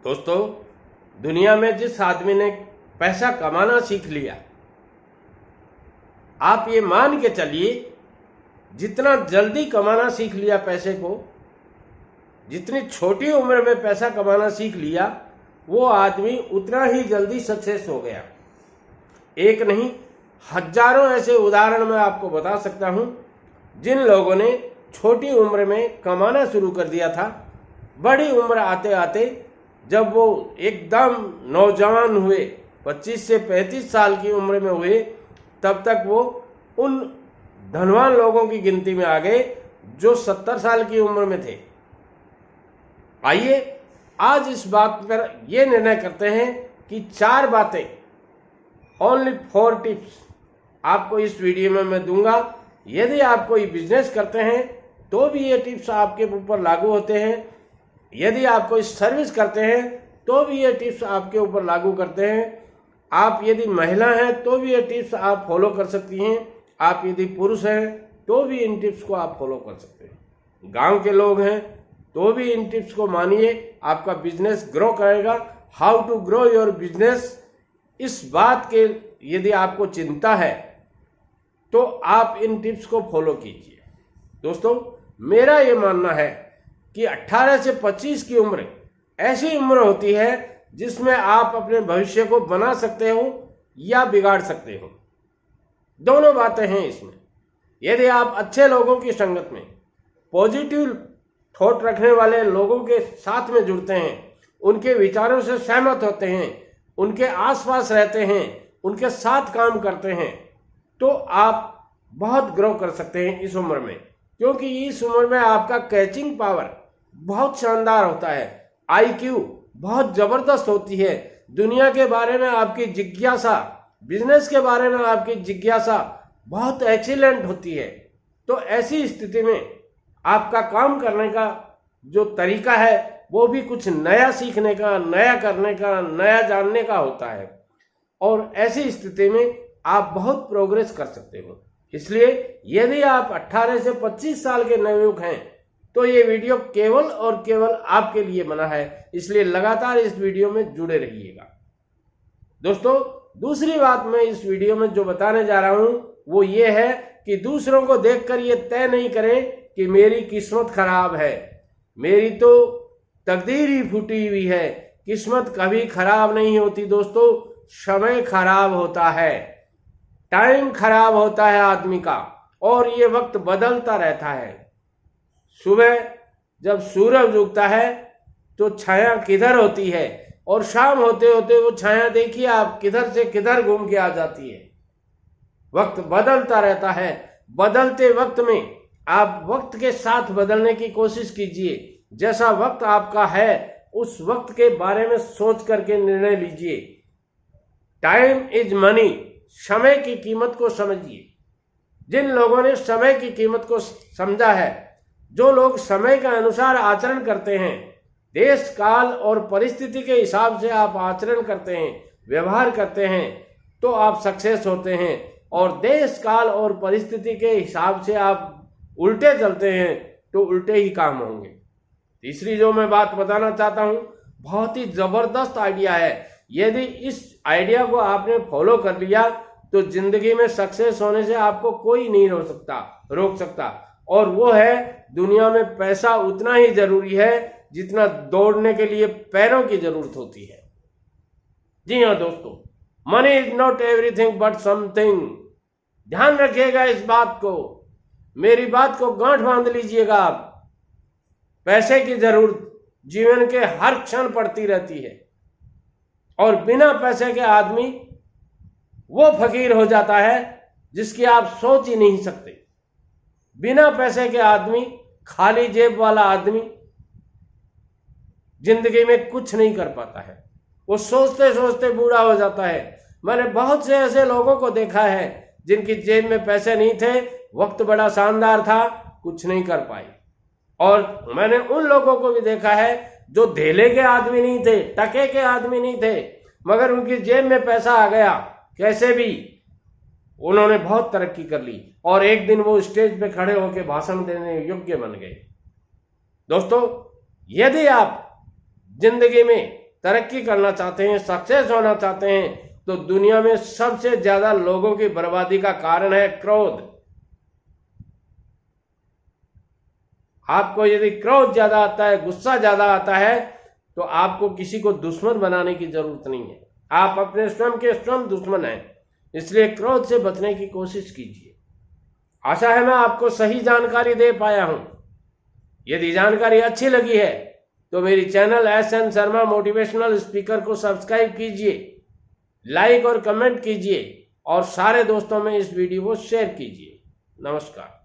दोस्तों, दुनिया में जिस आदमी ने पैसा कमाना सीख लिया, आप ये मान के चलिए, जितना जल्दी कमाना सीख लिया पैसे को, जितनी छोटी उम्र में पैसा कमाना सीख लिया, वो आदमी उतना ही जल्दी सक्सेस हो गया। एक नहीं, हजारों ऐसे उदाहरण मैं आपको बता सकता हूं, जिन लोगों ने छोटी उम्र में कमाना शुरू कर दिया था, बड़ी उम्र आते आते जब वो एकदम नौजवान हुए, 25 से 35 साल की उम्र में हुए, तब तक वो उन धनवान लोगों की गिनती में आ गए जो 70 साल की उम्र में थे। आइए आज इस बात पर ये निर्णय करते हैं कि 4 बातें, ओनली 4 टिप्स आपको इस वीडियो में मैं दूंगा। यदि आप कोई बिजनेस करते हैं तो भी ये टिप्स आपके ऊपर लागू होते हैं, यदि आप कोई सर्विस करते हैं तो भी ये टिप्स आपके ऊपर लागू करते हैं, आप यदि महिला हैं तो भी ये टिप्स आप फॉलो कर सकती हैं, आप यदि पुरुष हैं तो भी इन टिप्स को आप फॉलो कर सकते हैं, गांव के लोग हैं तो भी इन टिप्स को मानिए, आपका बिजनेस ग्रो करेगा। How to grow your business, इस बात के यदि आपको चिंता है तो आप इन टिप्स को फॉलो कीजिए। दोस्तों, मेरा ये मानना है कि 18 से 25 की उम्र ऐसी उम्र होती है जिसमें आप अपने भविष्य को बना सकते हो या बिगाड़ सकते हो। दोनों बातें हैं इसमें। यदि आप अच्छे लोगों की संगत में, पॉजिटिव थॉट रखने वाले लोगों के साथ में जुड़ते हैं, उनके विचारों से सहमत होते हैं, उनके आसपास रहते हैं, उनके साथ काम करते हैं, तो आप बहुत ग्रो कर सकते हैं इस उम्र में। क्योंकि इस उम्र में आपका कैचिंग पावर बहुत शानदार होता है, IQ बहुत जबरदस्त होती है, दुनिया के बारे में आपकी जिज्ञासा, बिजनेस के बारे में आपकी जिज्ञासा बहुत एक्सीलेंट होती है। तो ऐसी स्थिति में आपका काम करने का जो तरीका है वो भी कुछ नया सीखने का, नया करने का, नया जानने का होता है, और ऐसी स्थिति में आप बहुत प्रोग्रेस कर सकते हो। इसलिए यदि आप 18 से 25 साल के नवयुवक हैं तो ये वीडियो केवल और केवल आपके लिए बना है, इसलिए लगातार इस वीडियो में जुड़े रहिएगा। दोस्तों, दूसरी बात मैं इस वीडियो में जो बताने जा रहा हूं वो ये है कि दूसरों को देखकर ये तय नहीं करें कि मेरी किस्मत खराब है, मेरी तो तकदीर ही फूटी हुई है। किस्मत कभी खराब नहीं होती दोस्तों, समय खराब होता है, टाइम खराब होता है आदमी का, और ये वक्त बदलता रहता है। सुबह जब सूरज उगता है तो छाया किधर होती है, और शाम होते होते वो छाया देखिए आप किधर से किधर घूम के आ जाती है। वक्त बदलता रहता है। बदलते वक्त में आप वक्त के साथ बदलने की कोशिश कीजिए। जैसा वक्त आपका है उस वक्त के बारे में सोच करके निर्णय लीजिए। टाइम इज मनी, समय की कीमत को समझिए। जिन लोगों ने समय की कीमत को समझा है, जो लोग समय के अनुसार आचरण करते हैं, देश काल और परिस्थिति के हिसाब से आप आचरण करते हैं, व्यवहार करते हैं, तो आप सक्सेस होते हैं। और देश काल और परिस्थिति के हिसाब से आप उल्टे चलते हैं तो उल्टे ही काम होंगे। तीसरी जो मैं बात बताना चाहता हूं, बहुत ही जबरदस्त आइडिया है। यदि इस आइडिया को आपने फॉलो कर लिया तो जिंदगी में सक्सेस होने से आपको कोई नहीं रोक सकता, और वो है, दुनिया में पैसा उतना ही जरूरी है जितना दौड़ने के लिए पैरों की जरूरत होती है। जी हाँ दोस्तों, money is not everything but something. ध्यान रखिएगा इस बात को, मेरी बात को गांठ बांध लीजिएगा आप। पैसे की जरूरत जीवन के हर क्षण पड़ती रहती है, और बिना पैसे के आदमी वो फकीर हो जाता है जिसकी आप सोच ही नहीं सकते। बिना पैसे के आदमी, खाली जेब वाला आदमी जिंदगी में कुछ नहीं कर पाता है, वो सोचते सोचते बूढ़ा हो जाता है। मैंने बहुत से ऐसे लोगों को देखा है जिनकी जेब में पैसे नहीं थे, वक्त बड़ा शानदार था, कुछ नहीं कर पाए। और मैंने उन लोगों को भी देखा है जो धेले के आदमी नहीं थे, टके के आदमी नहीं थे, मगर उनकी जेब में पैसा आ गया, कैसे भी उन्होंने बहुत तरक्की कर ली, और एक दिन वो स्टेज पे खड़े होकर भाषण देने योग्य बन गए। दोस्तों, यदि आप जिंदगी में तरक्की करना चाहते हैं, सक्सेस होना चाहते हैं, तो दुनिया में सबसे ज्यादा लोगों की बर्बादी का कारण है क्रोध। आपको यदि क्रोध ज्यादा आता है, गुस्सा ज्यादा आता है, तो आपको किसी को दुश्मन बनाने की जरूरत नहीं है। आप अपने स्वयं के स्वयं दुश्मन हैं। इसलिए क्रोध से बचने की कोशिश कीजिए। आशा है मैं आपको सही जानकारी दे पाया हूं। यदि जानकारी अच्छी लगी है तो मेरी channel SN Sharma motivational speaker को सब्सक्राइब कीजिए, लाइक और कमेंट कीजिए और सारे दोस्तों में इस वीडियो को शेयर कीजिए। नमस्कार।